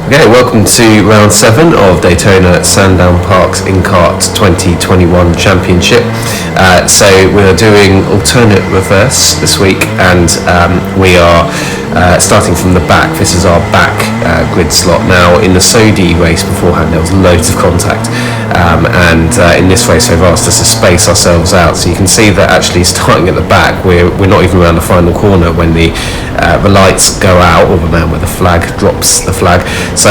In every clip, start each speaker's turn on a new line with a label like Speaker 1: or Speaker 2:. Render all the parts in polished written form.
Speaker 1: Okay, welcome to round 7 of Daytona Sandown Park's in Kart 2021 Championship. So we're doing alternate reverse this week, and we are starting from the back. This is our back grid slot. Now, in the Sodi race beforehand, there was loads of contact, and in this race they've asked us to space ourselves out. So you can see that actually starting at the back, we're not even around the final corner when the lights go out, or the man with the flag drops the flag. So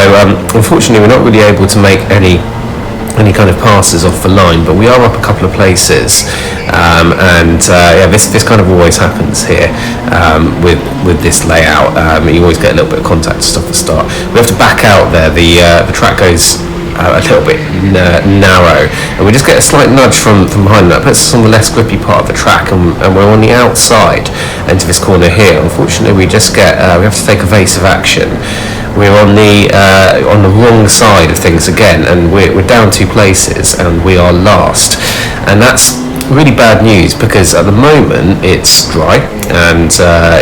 Speaker 1: unfortunately we're not really able to make any kind of passes off the line, but we are up a couple of places, this kind of always happens here with this layout. You always get a little bit of contact stuff at the start. We have to back out there. The track goes a little bit narrow, and we just get a slight nudge from behind. That puts us on the less grippy part of the track, and we're on the outside into this corner here. Unfortunately, we just get we have to take evasive action. We're on the wrong side of things again, and we're down 2 places, and we are last, and that's really bad news because at the moment it's dry, and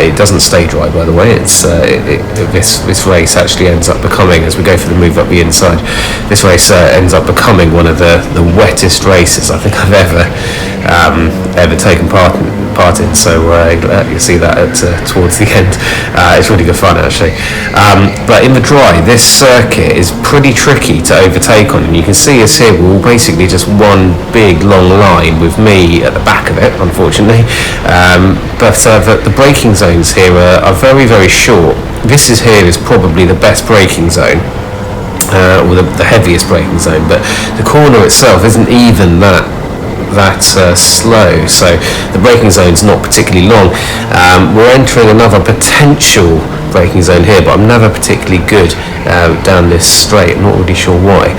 Speaker 1: it doesn't stay dry, by the way. It's this race actually ends up becoming, as we go for the move up the inside, this race ends up becoming one of the wettest races I think I've ever taken part in. So you'll see that towards the end. It's really good fun actually, but in the dry, this circuit is pretty tricky to overtake on, and you can see us here. We're all basically just one big long line with me at the back of it, unfortunately, but the braking zones here are very, very short. This is probably the best braking zone, or the heaviest braking zone, but the corner itself isn't even that slow, so the braking zone's not particularly long. We're entering another potential braking zone here, but I'm never particularly good down this straight. I'm not really sure why.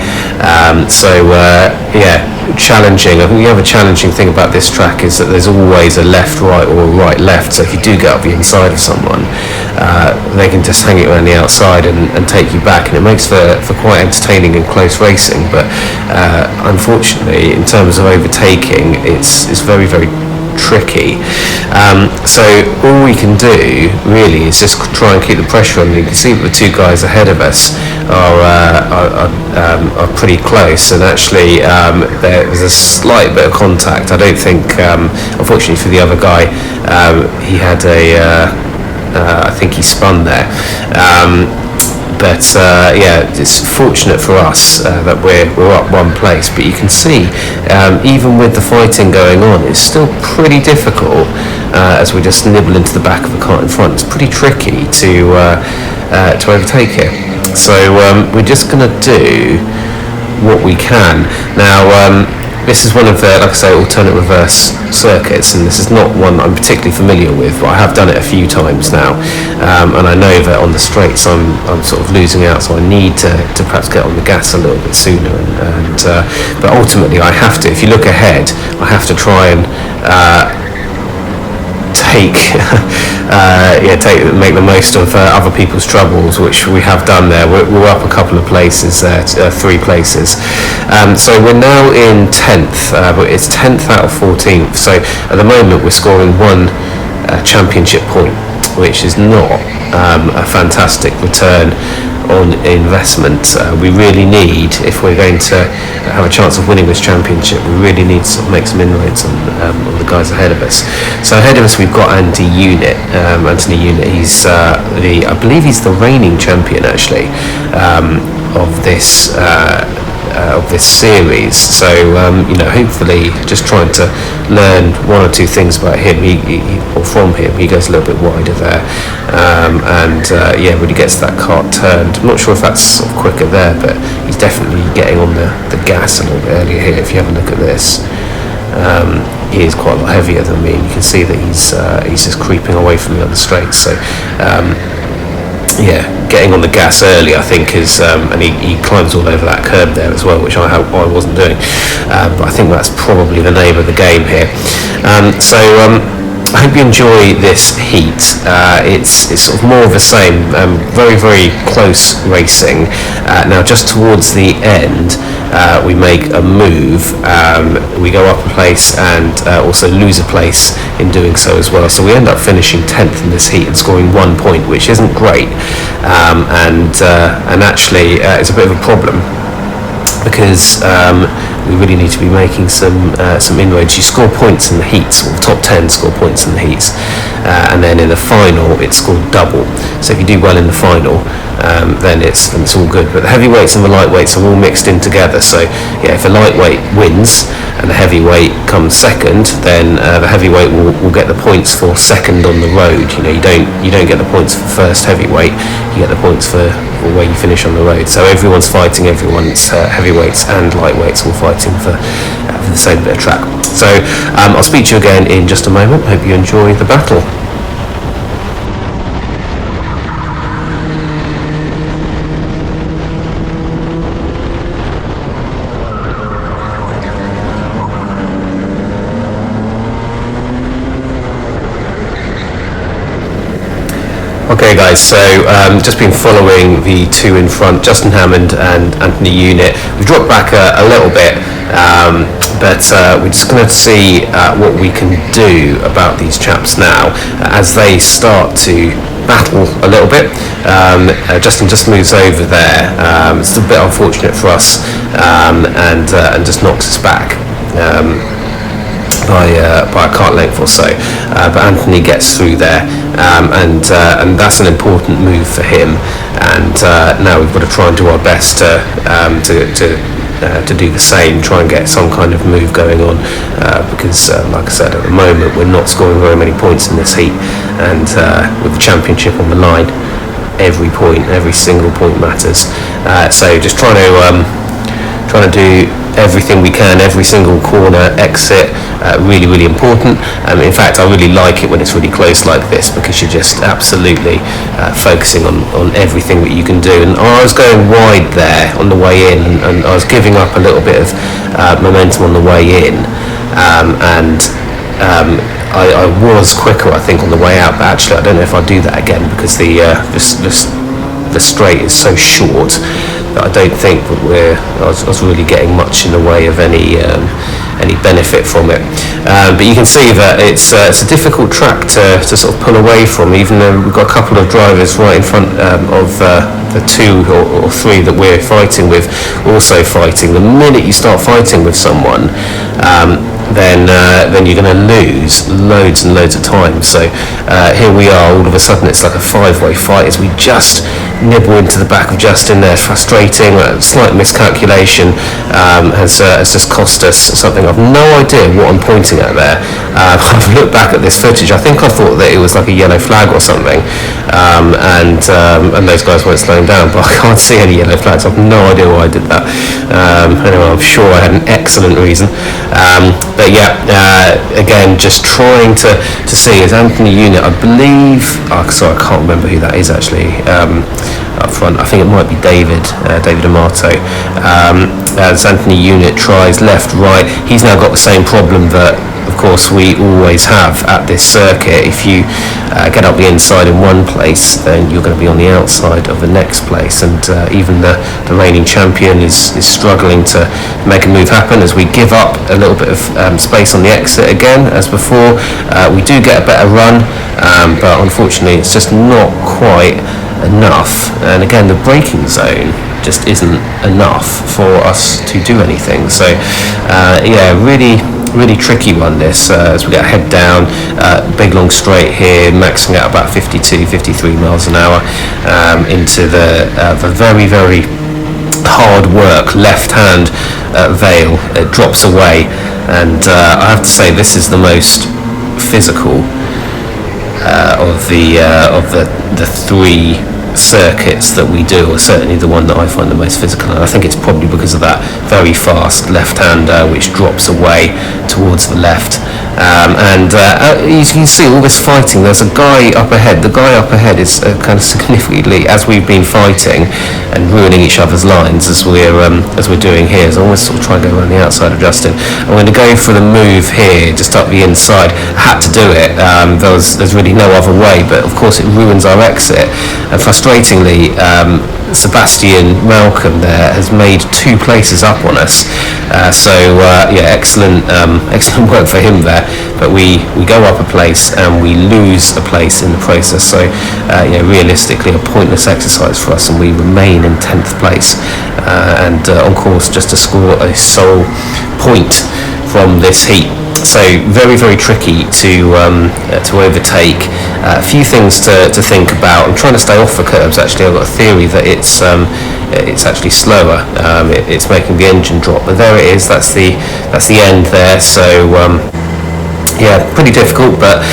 Speaker 1: Challenging. I think the other challenging thing about this track is that there's always a left right or a right left, so if you do get up the inside of someone, they can just hang it around the outside and take you back, and it makes for quite entertaining and close racing. But unfortunately, in terms of overtaking, it's very, very tricky. So all we can do really is just try and keep the pressure on. You can see that the 2 guys ahead of us are pretty close, and actually there's a slight bit of contact. I don't think, unfortunately for the other guy, he had I think he spun there. It's fortunate for us that we're up 1 place, but you can see even with the fighting going on, it's still pretty difficult as we just nibble into the back of the car in front. It's pretty tricky to overtake here, so we're just going to do what we can now. This is one of the, like I say, alternate reverse circuits, and this is not one I'm particularly familiar with, but I have done it a few times now, and I know that on the straights I'm sort of losing out, so I need to perhaps get on the gas a little bit sooner, but ultimately I have to. If you look ahead, I have to try and make the most of other people's troubles, which we have done there. We're up a couple of places there, 3 places. So we're now in 10th, but it's 10th out of 14th. So at the moment we're scoring 1 championship point, which is not a fantastic return on investment. We really need, if we're going to have a chance of winning this championship, we really need to sort of make some inroads on the guys ahead of us. So ahead of us we've got Anthony Unit. He's I believe he's the reigning champion actually of this series. So hopefully just trying to learn 1 or 2 things about him or from him. He goes a little bit wider there, really gets that kart turned. I'm not sure if that's sort of quicker there, but he's definitely getting on the gas a little bit earlier here. If you have a look at this, he is quite a lot heavier than me, and you can see that he's just creeping away from me on the straight. So getting on the gas early, I think, is and he climbs all over that curb there as well, which I wasn't doing, but I think that's probably the name of the game here. I hope you enjoy this heat. It's sort of more of the same, very, very close racing. Now just towards the end, we make a move, we go up a place and also lose a place in doing so as well. So we end up finishing 10th in this heat and scoring 1 point, which isn't great, and actually it's a bit of a problem, because we really need to be making some inroads. You score points in the heats, or the top 10 score points in the heats, and then in the final it's scored double. So if you do well in the final, then it's all good. But the heavyweights and the lightweights are all mixed in together. So yeah, if a lightweight wins and the heavyweight comes second, then the heavyweight will get the points for second on the road. You don't get the points for first heavyweight. You get the points for where you finish on the road. So everyone's fighting everyone's heavyweights and lightweights all fighting for the same bit of track. So I'll speak to you again in just a moment. Hope you enjoy the battle. Okay guys, so just been following the two in front, Justin Hammond and Anthony Unit. We've dropped back a little bit, but we're just going to see what we can do about these chaps now as they start to battle a little bit. Justin just moves over there. It's a bit unfortunate for us, and just knocks us back by a kart length or so, but Anthony gets through there, and that's an important move for him. And now we've got to try and do our best to do the same, try and get some kind of move going on, because like I said, at the moment we're not scoring very many points in this heat, and with the championship on the line, every single point matters. So just trying to do everything we can, every single corner, exit, really important. In fact, I really like it when it's really close like this, because you're just absolutely focusing on everything that you can do. And I was going wide there on the way in, and I was giving up a little bit of momentum on the way in, and I was quicker, I think, on the way out, but actually I don't know if I'll do that again, because the straight is so short that I don't think that I was really getting much in the way of any benefit from it. But you can see that it's a difficult track to sort of pull away from, even though we've got a couple of drivers right in front of the two or three that we're fighting with, also fighting. The minute you start fighting with someone, then you're going to lose loads and loads of time. So here we are, all of a sudden it's like a five-way fight as we just nibble into the back of Justin there. Frustrating, a slight miscalculation has just cost us something. I've no idea what I'm pointing at there. I've looked back at this footage. I think I thought that it was like a yellow flag or something, and those guys weren't slowing down, but I can't see any yellow flags. I've no idea why I did that. Anyway, I'm sure I had an excellent reason. But yeah, again, just trying to see, is Anthony Unit, I believe, sorry, I can't remember who that is actually, up front. I think it might be David Amato. As Anthony Unit tries left, right, he's now got the same problem that, of course, we always have at this circuit. If you get up the inside in one place, then you're going to be on the outside of the next place, and even the reigning champion is struggling to make a move happen as we give up a little bit of space on the exit again as before. We do get a better run, but unfortunately it's just not quite enough, and again the braking zone just isn't enough for us to do anything. So yeah, really tricky one this, as we get head down, big long straight here, maxing out about 52-53 miles an hour, into the very hard work left hand veil. It drops away, and I have to say this is the most physical of the three circuits that we do, or certainly the one that I find the most physical, and I think it's probably because of that very fast left-hander which drops away towards the left, and you can see all this fighting. There's a guy up ahead. The guy up ahead is kind of significantly, as we've been fighting and ruining each other's lines as we're doing here, so I always sort of try and go around the outside of Justin. I'm going to go for the move here, just up the inside. I had to do it. There's really no other way, but of course it ruins our exit, and frustratingly Sebastian Malcolm there has made 2 places up on us. Excellent work for him there. But we go up a place and we lose a place in the process. So realistically, a pointless exercise for us, and we remain in 10th place and on course just to score a sole point from this heat. So very, very tricky to overtake. A few things to think about. I'm trying to stay off the curbs. Actually, I've got a theory that it's actually slower. It's making the engine drop. But there it is. That's the end there. So pretty difficult. But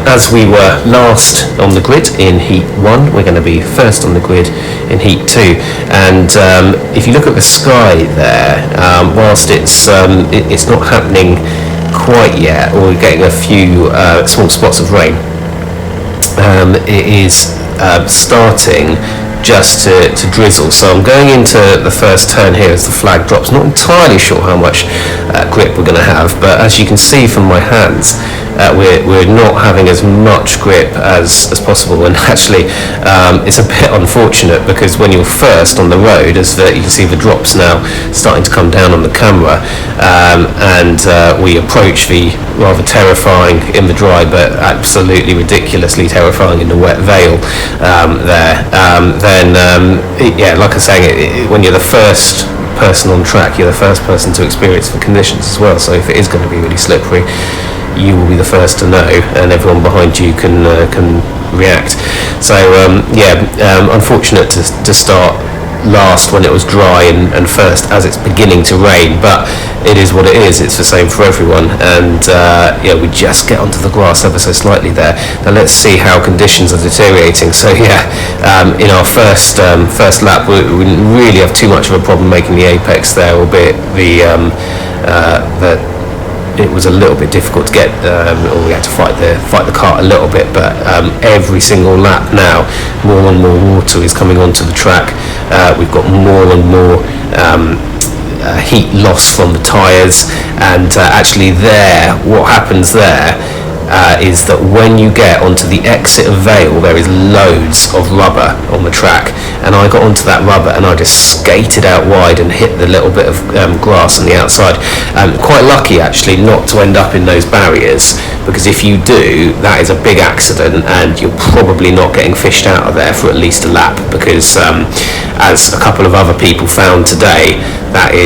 Speaker 1: as we were last on the grid in Heat 1, we're going to be first on the grid in Heat 2. And if you look at the sky there, whilst it's not happening quite yet, or we're getting a few small spots of rain, it is starting just to drizzle. So I'm going into the first turn here as the flag drops. Not entirely sure how much grip we're going to have, but as you can see from my hands, we're not having as much grip as possible. And actually it's a bit unfortunate, because when you're first on the road, as you can see the drops now starting to come down on the camera, and we approach the rather terrifying in the dry but absolutely ridiculously terrifying in the wet Vale like I was saying, when you're the first person on track, you're the first person to experience the conditions as well. So if it is going to be really slippery, you will be the first to know, and everyone behind you can react. So unfortunate to start last when it was dry and first as it's beginning to rain, but it is what it is. It's the same for everyone, and we just get onto the grass ever so slightly there. Now let's see how conditions are deteriorating. So in our first lap, we didn't really have too much of a problem making the apex there, albeit it was a little bit difficult to get, or we had to fight the cart a little bit, but every single lap now, more and more water is coming onto the track. We've got more and more heat loss from the tyres, and actually what happens there is that when you get onto the exit of Vale, there is loads of rubber on the track, and I got onto that rubber and I just skated out wide and hit the little bit of grass on the outside. Quite lucky actually not to end up in those barriers, because if you do, that is a big accident, and you're probably not getting fished out of there for at least a lap, because as a couple of other people found today, that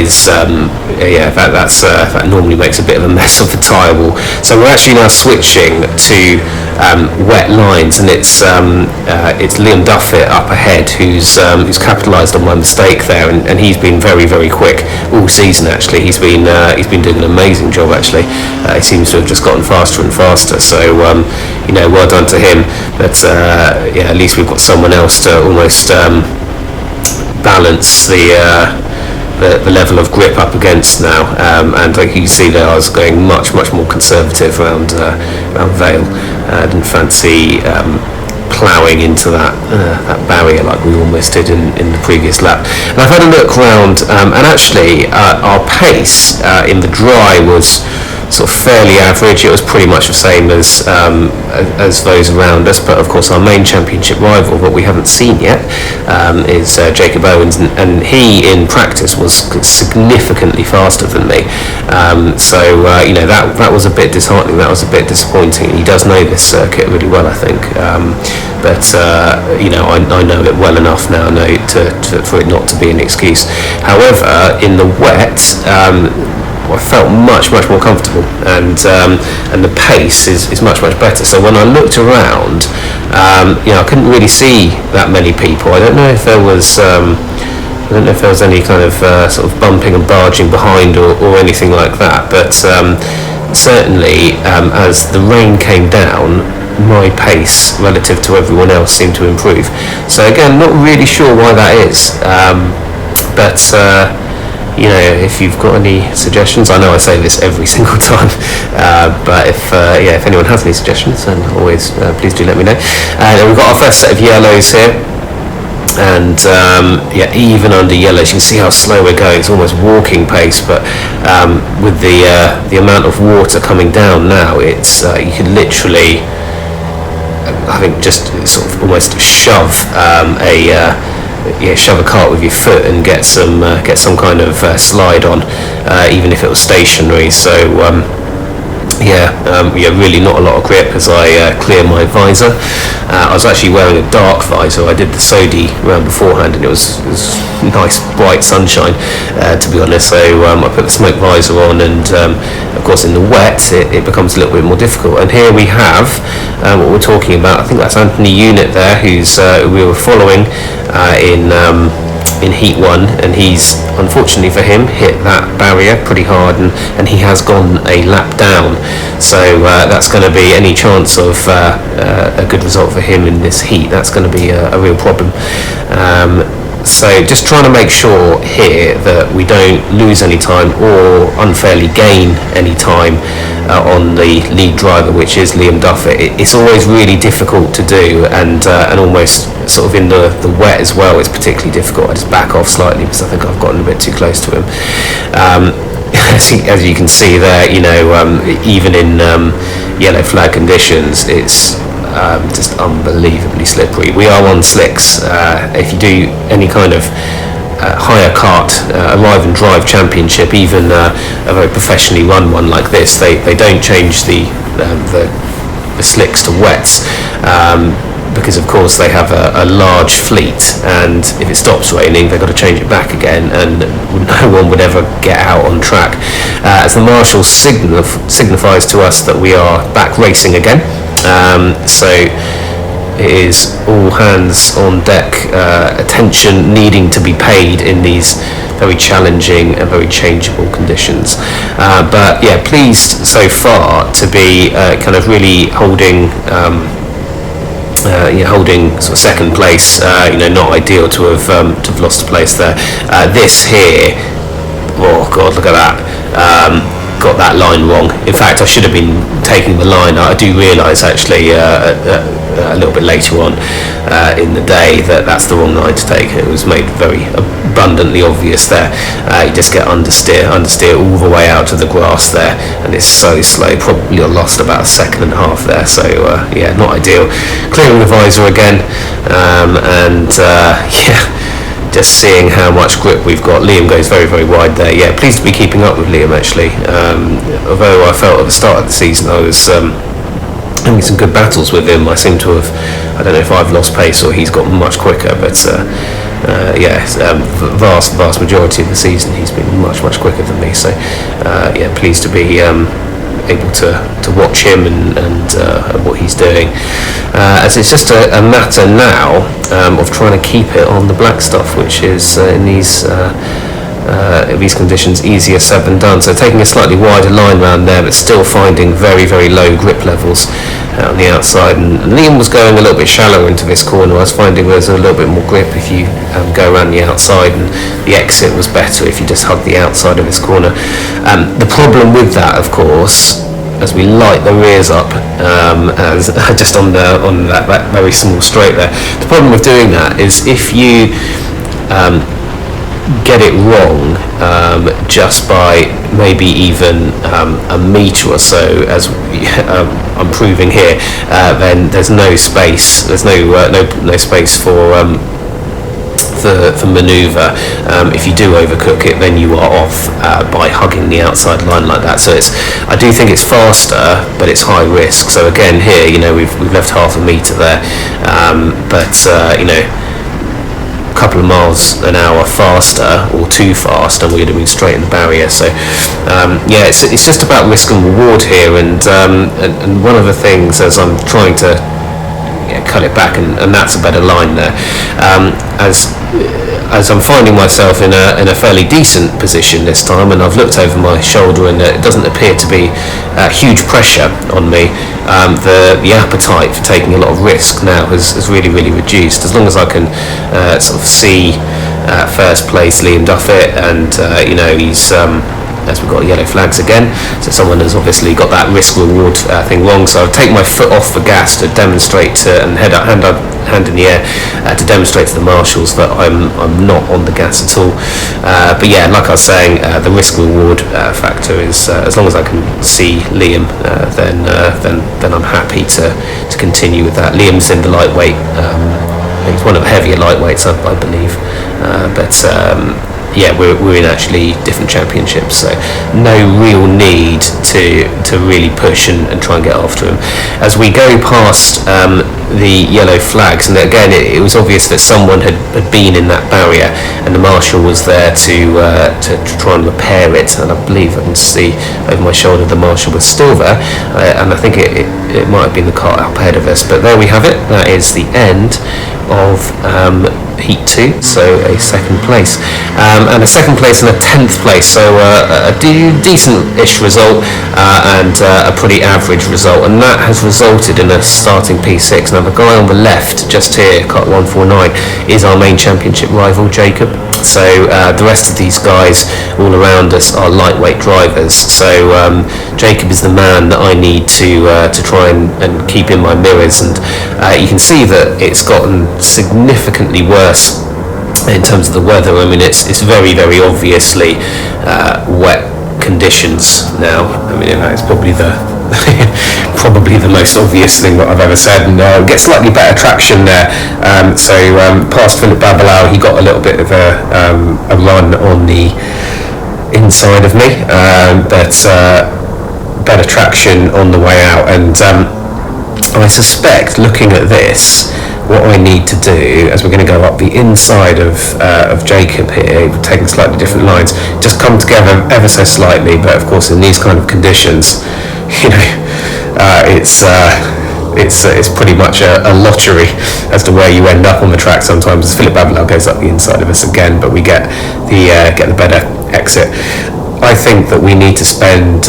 Speaker 1: normally makes a bit of a mess of the tyre wall. So we're actually now switching to wet lines, and it's Liam Duffett up ahead who's capitalised on my mistake there, and he's been very, very quick all season. Actually, he's been doing an amazing job. Actually, he seems to have just gotten faster and faster. So well done to him. But at least we've got someone else to almost balance the level of grip up against now, and like you can see there, I was going much more conservative around Vale. I didn't fancy ploughing into that barrier like we almost did in the previous lap. And I've had a look round, and actually our pace in the dry was sort of fairly average. It was pretty much the same as those around us, but of course our main championship rival, what we haven't seen yet, is Jacob Owens, and he in practice was significantly faster than me. That was a bit disheartening, that was a bit disappointing. He does know this circuit really well, I think, but I know it well enough now for it not to be an excuse. However, in the wet, I felt much more comfortable, and the pace is much better. So when I looked around, I couldn't really see that many people. I don't know if there was any kind of sort of bumping and barging behind or anything like that. But certainly, as the rain came down, my pace relative to everyone else seemed to improve. So again, not really sure why that is, but. If you've got any suggestions, I know I say this every single time, but if anyone has any suggestions, then always please do let me know. We've got our first set of yellows here, and even under yellows, you can see how slow we're going. It's almost walking pace, but with the amount of water coming down now, it's you can literally, I think, just sort of almost shove shove a cart with your foot and get some kind of slide on, even if it was stationary. So really not a lot of grip as I clear my visor. I was actually wearing a dark visor. I did the Sodi round beforehand, and it was nice bright sunshine, to be honest. So I put the smoke visor on, and of course in the wet it becomes a little bit more difficult. And here we have what we're talking about. I think that's Anthony Unit there, who's we were following in Heat 1, and he's, unfortunately for him, hit that barrier pretty hard, and he has gone a lap down. So that's going to be any chance of a good result for him in this heat. That's going to be a real problem. So just trying to make sure here that we don't lose any time or unfairly gain any time on the lead driver, which is Liam Duffett. It's always really difficult to do, and almost sort of in the wet as well, it's particularly difficult. I just back off slightly because I think I've gotten a bit too close to him. As you can see there, even in yellow flag conditions, it's just unbelievably slippery. We are on slicks. If you do any kind of higher kart, arrive and drive championship, even a very professionally run one like this, they don't change the slicks to wets, because of course they have a large fleet, and if it stops raining they've got to change it back again, and no one would ever get out on track. As the marshal signifies to us that we are back racing again, so it is all hands on deck, attention needing to be paid in these very challenging and very changeable conditions. But yeah, pleased so far to be kind of really holding sort of second place. Not ideal to have lost a place there. This here, oh god, look at that. Got that line wrong. In fact, I should have been taking the line. I do realise actually a little bit later on in the day that's the wrong line to take. It was made very abundantly obvious there. You just get understeer all the way out to the grass there, and it's so slow. Probably I lost about a second and a half there. So not ideal. Clearing the visor again, just seeing how much grip we've got. Liam goes very, very wide there. Yeah, pleased to be keeping up with Liam actually. Although I felt at the start of the season I was having some good battles with him. I seem to have, I don't know if I've lost pace or he's got much quicker, but vast majority of the season he's been much quicker than me. So pleased to be able to watch him and what he's doing, as it's just a matter now of trying to keep it on the black stuff, which is in these conditions easier said than done. So taking a slightly wider line around there, but still finding very, very low grip levels on the outside. And Liam was going a little bit shallower into this corner. I was finding there's a little bit more grip if you go around the outside, and the exit was better if you just hug the outside of this corner. The problem with that, of course, as we light the rears up, as just on that very small straight there, the problem with doing that is if you get it wrong just by maybe even a metre or so, as I'm proving here, then there's no space. There's no space for manoeuvre. If you do overcook it, then you are off by hugging the outside line like that. So I do think it's faster, but it's high risk. So again here, we've left half a metre there, but a couple of miles an hour faster or too fast and we would have been straight in the barrier. So it's just about risk and reward here, and one of the things, as I'm trying to cut it back, and that's a better line there, as I'm finding myself in a fairly decent position this time, and I've looked over my shoulder and it doesn't appear to be huge pressure on me. The appetite for taking a lot of risk now has really, really reduced. As long as I can sort of see first place Liam Duffett, and he's as we've got yellow flags again, so someone has obviously got that risk reward thing wrong. So I'll take my foot off the gas to demonstrate and hand in the air to demonstrate to the marshals that I'm not on the gas at all. But yeah, like I was saying, the risk reward factor is as long as I can see Liam, then I'm happy to continue with that. Liam's in the lightweight He's one of the heavier lightweights, I believe. Yeah, we're in actually different championships, so no real need to really push and try and get after him. As we go past the yellow flags, and again it was obvious that someone had been in that barrier, and the marshal was there to try and repair it, and I believe I can see over my shoulder the marshal was still there, and I think it might have been the car up ahead of us, but there we have it. That is the end of Heat 2, so a second place, and a second place and a 10th place, so a decent-ish result, and a pretty average result, and that has resulted in a starting P6. Now the guy on the left, just here, Kart 149, is our main championship rival, Jacob. So the rest of these guys all around us are lightweight drivers, so Jacob is the man that I need to try and keep in my mirrors, and you can see that it's gotten significantly worse in terms of the weather. I mean, it's very, very obviously wet conditions now. I mean, it's probably the most obvious thing that I've ever said, and get slightly better traction there. So past Philip Babalau, he got a little bit of a run on the inside of me, but better traction on the way out, and I suspect, looking at this, what I need to do, as we're going to go up the inside of Jacob here, taking slightly different lines, just come together ever so slightly, but of course in these kind of conditions, it's pretty much a lottery as to where you end up on the track sometimes. Philip Babalau goes up the inside of us again, but we get the better exit. I think that we need to spend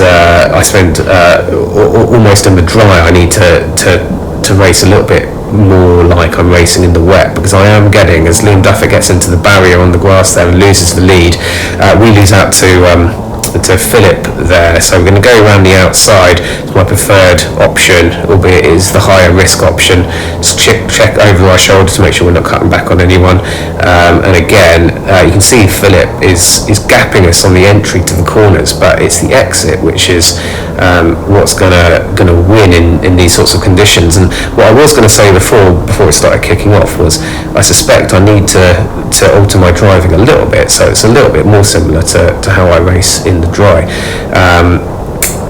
Speaker 1: almost in the dry, I need to race a little bit more like I'm racing in the wet, because I am getting, as Liam Duffett gets into the barrier on the grass there and loses the lead, we lose out to Philip there, so we're going to go around the outside. It's my preferred option, albeit it is the higher risk option. Just check over our shoulder to make sure we're not cutting back on anyone, and again you can see Philip is gapping us on the entry to the corners, but it's the exit which is what's gonna win in these sorts of conditions. And what I was going to say before it started kicking off was, I suspect I need to alter my driving a little bit, so it's a little bit more similar to how I race in the dry.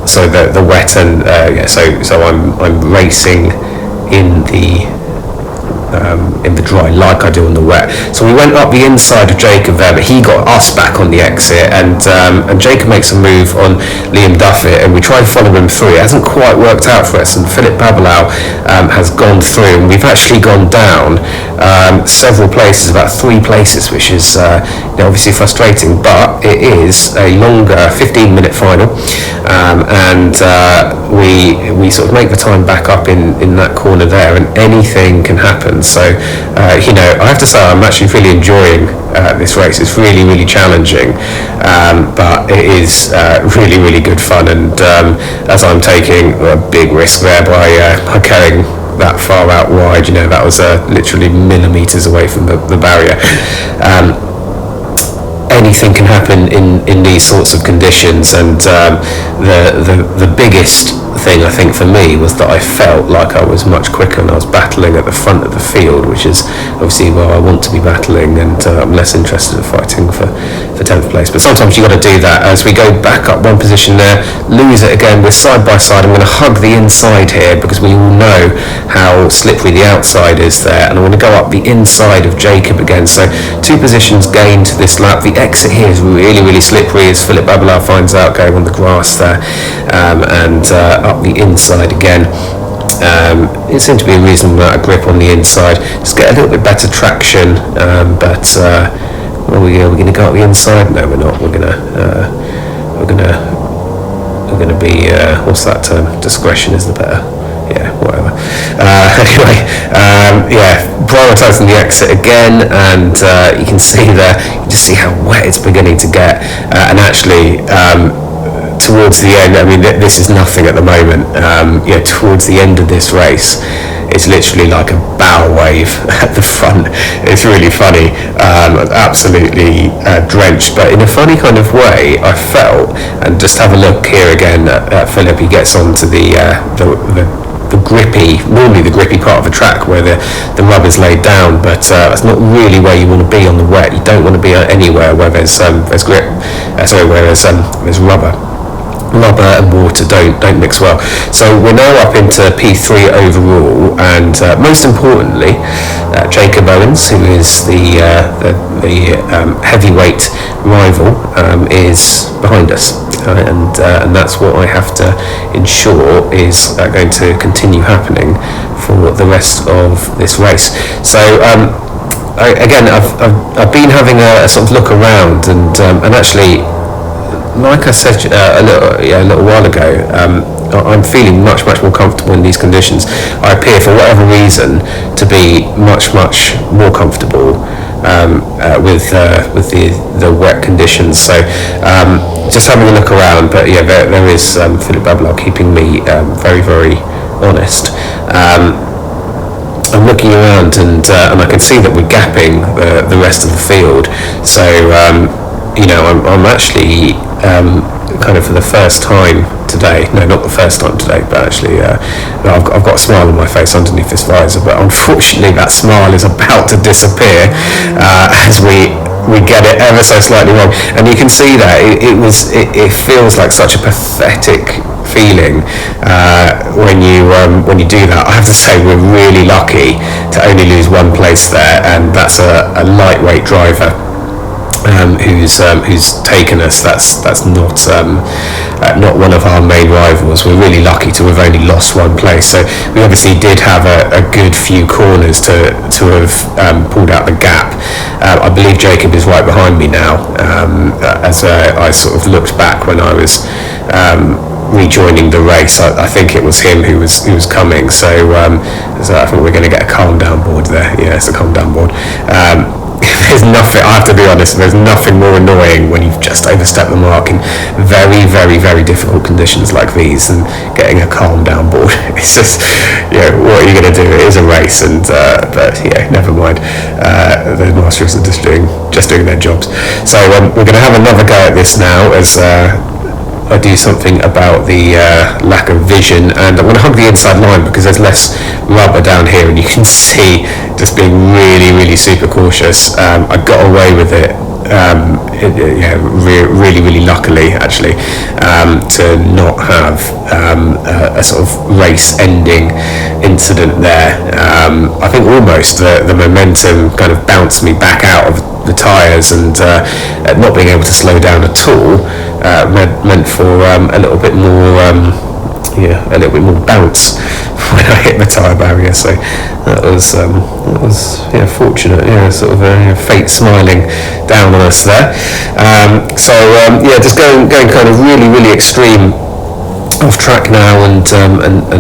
Speaker 1: So the wet, and so I'm racing in the dry like I do on the wet. So we went up the inside of Jacob there, but he got us back on the exit, and Jacob makes a move on Liam Duffett, and we try to follow him through. It hasn't quite worked out for us, and Philip Babalau has gone through, and we've actually gone down several places, about 3 places, which is obviously frustrating, but it is a longer 15-minute final, and we sort of make the time back up in that corner there, and anything can happen. So I have to say I'm actually really enjoying this race. It's really, really challenging, but it is really, really good fun, and as I'm taking a big risk there by carrying that far out wide, that was literally millimeters away from the barrier. Anything can happen in these sorts of conditions, and the biggest thing I think for me was that I felt like I was much quicker, and I was battling at the front of the field, which is obviously where I want to be battling, and I'm less interested in fighting for 10th place. But sometimes you got to do that. As we go back up one position there, lose it again, we're side by side. I'm going to hug the inside here because we all know how slippery the outside is there, and I want to go up the inside of Jacob again. So 2 positions gained this lap. The exit here is really, really slippery, as Philip Babalau finds out, going on the grass there, and up the inside again. It seemed to be a reasonable amount of grip on the inside. Just get a little bit better traction, but are we going to go up the inside? No, we're not. We're going to be what's that term? Discretion is the better. Yeah, whatever. Anyway, prioritising the exit again, and you can see there, you just see how wet it's beginning to get, and actually towards the end, I mean, this is nothing at the moment. Towards the end of this race, it's literally like a bow wave at the front. It's really funny, absolutely drenched, but in a funny kind of way, I felt. And just have a look here again at Philip. He gets onto the normally the grippy part of the track where the rubber's laid down, but that's not really where you want to be on the wet. You don't want to be anywhere where there's grip, where there's rubber. Rubber and water don't mix well. So we're now up into P3 overall, and most importantly, Jacob Owens, who is the heavyweight rival, is behind us, and that's what I have to ensure is going to continue happening for the rest of this race. So I've been having a sort of look around, and actually, like I said a little while ago, I'm feeling much more comfortable in these conditions. I appear, for whatever reason, to be much more comfortable with the wet conditions. So just having a look around, but yeah, there is Philip Bablar keeping me very honest. I'm looking around, and I can see that we're gapping the rest of the field. So I'm actually kind of for the first time today, no, not the first time today, but actually I've got a smile on my face underneath this visor, but unfortunately that smile is about to disappear as we get it ever so slightly wrong. And you can see that it feels like such a pathetic feeling when you do that. I have to say, we're really lucky to only lose one place there, and that's a lightweight driver who's taken us. That's not one of our main rivals. We're really lucky to have only lost one place. So we obviously did have a good few corners to have pulled out the gap. I believe Jacob is right behind me now, as I sort of looked back when I was rejoining the race. I think it was him who was coming. So I think we're going to get a calm down board there. Yeah, it's a calm down board. There's nothing, I have to be honest, there's nothing more annoying when you've just overstepped the mark in very difficult conditions like these than getting a calm down board. It's just, what are you going to do? It is a race, and but never mind. The masters are just doing their jobs. So we're going to have another go at this now as I do something about the lack of vision, and I'm going to hug the inside line because there's less rubber down here, and you can see, just being really super cautious, I got away with it, really luckily actually, to not have a sort of race ending incident there. I think almost the momentum kind of bounced me back out of the tyres, and not being able to slow down at all meant for a little bit more bounce when I hit the tyre barrier. So that was fortunate. Sort of fate smiling down on us there. Just going kind of really extreme off track now, and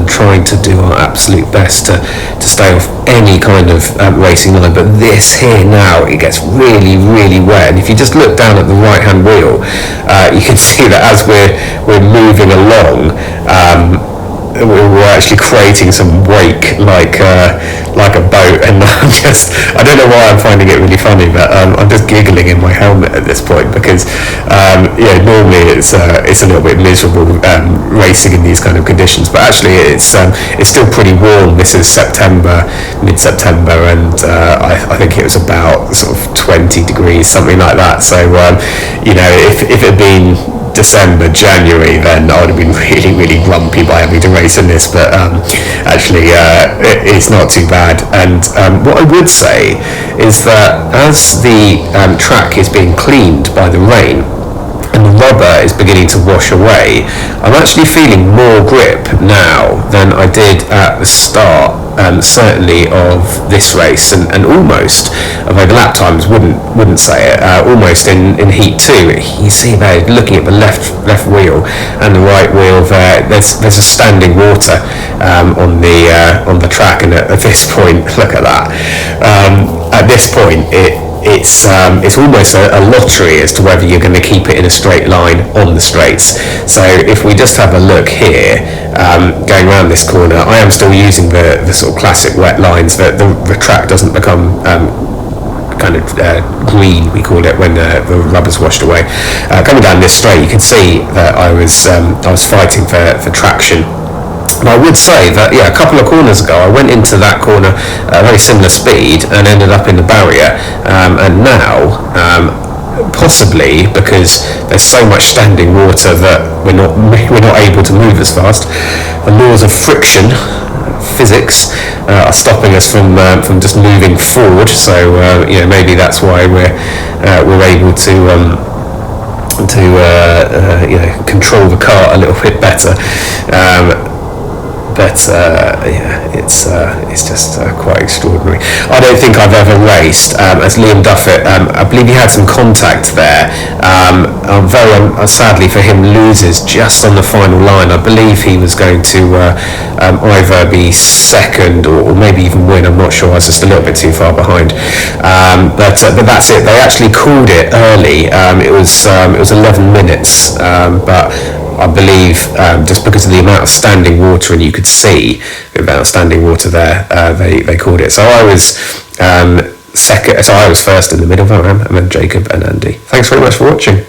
Speaker 1: trying to do our absolute best to stay off any kind of racing line. But this here now, it gets really wet, and if you just look down at the right hand wheel, you can see that as we're moving along, we're actually creating some wake like a boat, and I don't know why I'm finding it really funny, but I'm just giggling in my helmet at this point because normally it's a little bit miserable racing in these kind of conditions, but actually it's still pretty warm. This is mid-September, and I think it was about sort of 20 degrees, something like that. So if it had been December, January, then I would have been really grumpy by having to race in this, but actually it's not too bad. And what I would say is that as the track is being cleaned by the rain and the rubber is beginning to wash away, I'm actually feeling more grip now than I did at the start, certainly of this race, and almost, although the lap times wouldn't say it, almost in heat 2. You see there, looking at the left wheel and the right wheel there's a standing water on the track, and at this point, look at that. At this point, it's almost a lottery as to whether you're going to keep it in a straight line on the straights. So if we just have a look here, going around this corner, I am still using the sort of classic wet lines. The track doesn't become kind of green, we call it, when the rubber's washed away. Coming down this straight, you can see that I was fighting for traction And I would say that, a couple of corners ago, I went into that corner at a very similar speed and ended up in the barrier. And now, possibly because there's so much standing water that we're not able to move as fast, the laws of friction, physics, are stopping us from just moving forward. So maybe that's why we're able to control the car a little bit better. It's just quite extraordinary. I don't think I've ever raced as Liam Duffett. I believe he had some contact there. Sadly for him, loses just on the final line. I believe he was going to either be second or maybe even win. I'm not sure. I was just a little bit too far behind. But that's it. They actually called it early. It was 11 minutes, but I believe just because of the amount of standing water, and you could see the amount of standing water there, they called it. So I was second. So I was first in the middle, and then Jacob and Andy. Thanks very much for watching.